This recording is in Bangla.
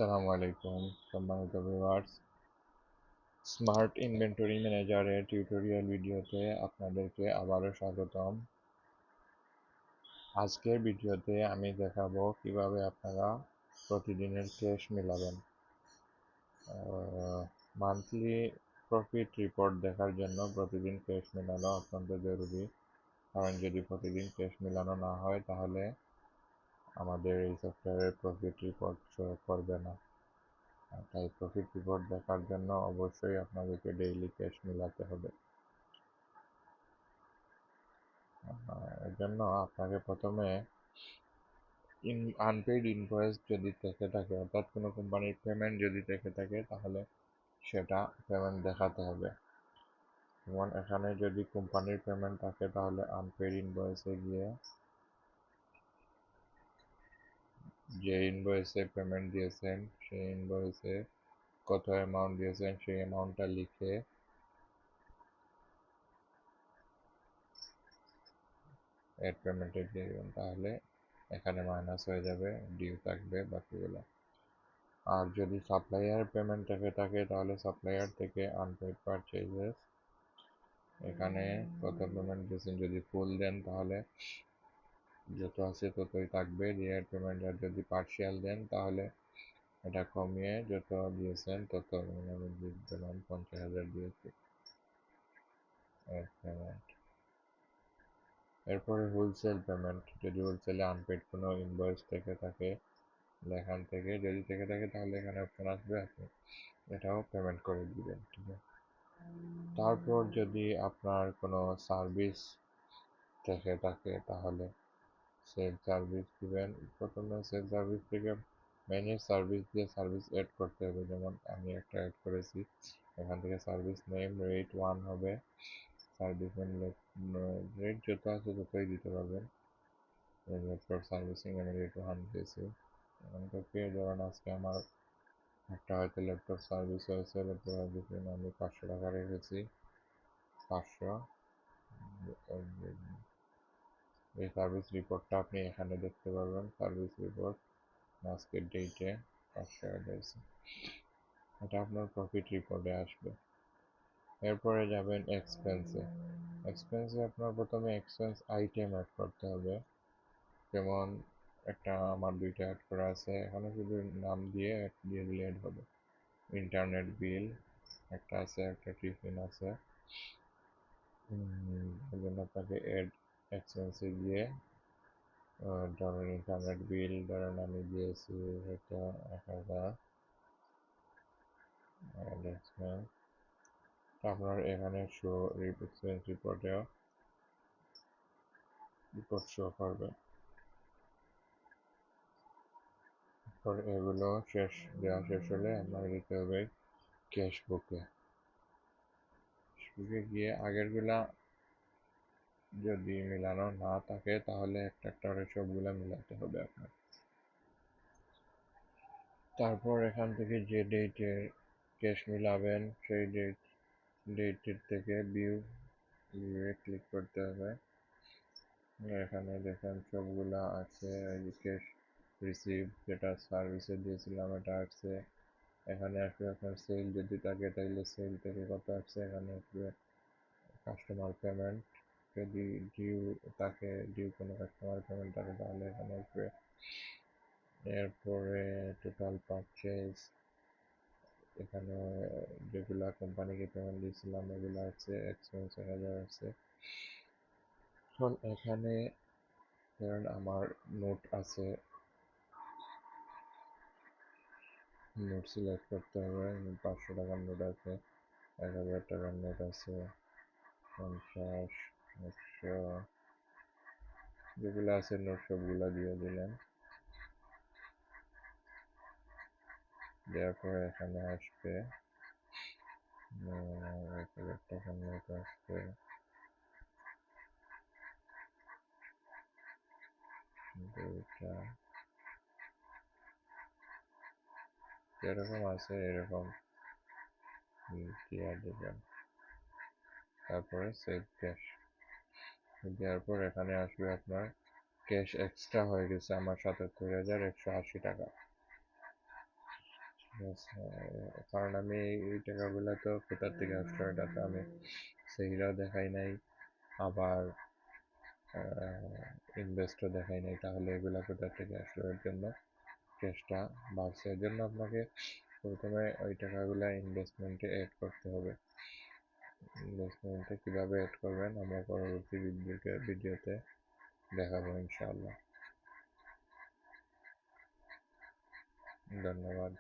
আসসালামু আলাইকুম সম্মানিত ভিউয়ার্স। স্মার্ট ইনভেন্টরি ম্যানেজারের টিউটোরিয়াল ভিডিওতে আপনাদেরকে আবারও স্বাগতম। আজকের ভিডিওতে আমি দেখাবো কিভাবে আপনারা প্রতিদিনের ক্যাশ মেলাবেন। মান্থলি প্রফিট রিপোর্ট দেখার জন্য প্রতিদিন ক্যাশ মেলানো অত্যন্ত জরুরি, কারণ যদি প্রতিদিন ক্যাশ মেলানো না হয় তাহলে আমাদের এই সফটওয়্যারের প্রফিট রিপোর্ট শো করবে না। তাই প্রফিট রিপোর্ট দেখার জন্য অবশ্যই আপনাদেরকে ডেইলি ক্যাশ মেলাতে হবে। এর জন্য আপনাকে প্রথমে আনপেইড ইনভয়েস যদি থেকে থাকে, অর্থাৎ কোনো কোম্পানির পেমেন্ট যদি থেকে থাকে, তাহলে সেটা পেমেন্ট দেখাতে হবে। যেমন এখানে যদি কোম্পানির পেমেন্ট থাকে তাহলে আনপেইড ইনভয়েসে গিয়ে যে ইনভয়েসে পেমেন্ট দিয়েছেন সেই ইনভয়েসে কত অ্যামাউন্ট দিয়েছেন সেই অ্যামাউন্টটা লিখে এড পেমেন্টে দিয়ে দেবেন, তাহলে এখানে মাইনাস হয়ে যাবে, ডিউ থাকবে বাকিগুলো। আর যদি সাপ্লায়ার পেমেন্ট থেকে থাকে তাহলে সাপ্লায়ার থেকে আনপেইড পারচেজেস, এখানে কত পেমেন্ট দিয়েছেন যদি ফুল দেন তাহলে যত আছে ততই থাকবে রিয়ার পেমেন্ট, আর যদি পার্শিয়াল দেন তাহলে এটা কমিয়ে যত দিয়েছেন তত, আমি দিলাম 50,000 দিয়েছি পেমেন্ট। এরপরে হোলসেল পেমেন্ট, যদি হোলসেলে আনপেইড কোনো ইনভয়েস থেকে থাকে এখান থেকে যদি থেকে থাকে তাহলে এখানে অপশন আসবে, আপনি এটাও পেমেন্ট করে দিবেন, ঠিক আছে। তারপর যদি আপনার কোনো সার্ভিস থেকে থাকে তাহলে সেল সার্ভিস দিবেন। প্রথমে সেল সার্ভিস থেকে ম্যানেজ সার্ভিস দিয়ে সার্ভিস অ্যাড করতে হবে, যেমন আমি একটা অ্যাড করেছি। এখান থেকে সার্ভিস নেম রেট 1 হবে, সার্ভিস নেম রেট যত আছে ততই দিতে পারবেন। ল্যাপটপ সার্ভিসিং আমি রেট 1 দিয়েছি। এখান থেকে ধরুন আজকে আমার একটা হয়তো ল্যাপটপ সার্ভিস হয়েছে, ল্যাপটপ সার্ভিসিং আমি 500 টাকা রেখেছি, 500। এই সার্ভিস রিপোর্টটা আপনি এখানে দেখতে পারবেন, সার্ভিস রিপোর্ট আজকের ডেটে 500 হয়েছে, এটা আপনার প্রফিট রিপোর্টে আসবে। এরপরে যাবেন এক্সপেন্সে। এক্সপেন্সে আপনার প্রথমে এক্সপেন্স আইটেম অ্যাড করতে হবে, যেমন একটা আমার দুইটা অ্যাড করা আছে, এখানে শুধু নাম দিয়ে দিলে অ্যাড হবে। ইন্টারনেট বিল একটা আছে, একটা টিফিন আছে, এই জন্য আপনাকে অ্যাড এক্সপেন্সে গিয়ে ধরেন ইন্টারনেট বিল ধরেন আমি দিয়েছি হয়তো 1,000 এক্সপেন্স, আপনার এখানে শো এক্সপেন্স রিপোর্টেও রিপোর্ট শো করবে। পরে এগুলো দেওয়া শেষ হলে আপনার দিতে হবে ক্যাশ বুকে। বুকে গিয়ে আগেরগুলা যদি মেলানো না থাকে তাহলে একটা একটা করে সবগুলা মেলাতে হবে আপনার। তারপর এখান থেকে যে ডেটের ক্যাশ মিলাবেন সেই ডেটের থেকে ভিউয়ে ক্লিক করতে হবে। এখানে দেখেন সবগুলা আছে, এই যে ক্যাশ রিসিভ যেটা সার্ভিসে দিয়েছিলাম এটা আসছে। এখানে আসবে আপনার সেল যদি থাকে তাহলে সেল থেকে কত আসছে, এখানে আসবে কাস্টমার পেমেন্ট, যদি ডিউ থাকে, ডিউ কোনো কাস্টমার পেমেন্ট থাকে তাহলে এখানে আসবে। এরপরে টোটাল পারচেজ, এখানে যেগুলা কোম্পানিকে পেমেন্ট দিয়েছিলাম এগুলো আছে, এক্সপেন্স 1,000 আছে। এখন এখানে ধরেন আমার নোট আছে, নোট সিলেক্ট করতে হবে। 500 টাকার নোট আছে, 1,000 টাকার নোট আছে, 50, 100, যেগুলো আছে নোট সবগুলা দিয়ে দিলেন। দেওয়ার পরে এখানে আসবে 1,000 টাকার নোট আসবে, দুইটা, যেরকম আছে এরকম দিয়ে দেবেন। তারপরে সেভ ক্যাশ দেওয়ার পর এখানে আসবে আপনার ক্যাশ এক্সট্রা হয়ে গেছে আমার 77,180 টাকা। Yes, কারণ আমি এই টাকাগুলো তো কোথা থেকে আসলো এটা তো আমি সেইটাও দেখাই নাই, আবার ইনভেস্টও দেখাই নাই, তাহলে এগুলা কোথা থেকে আসলো? এর জন্য কেসটা বাড়ছে। এর জন্য আপনাকে প্রথমে ওই টাকাগুলা ইনভেস্টমেন্টে অ্যাড করতে হবে। ইনভেস্টমেন্টে কীভাবে অ্যাড করবেন আমরা পরবর্তী ভিডিওতে দেখাবো ইনশাআল্লাহ। ধন্যবাদ।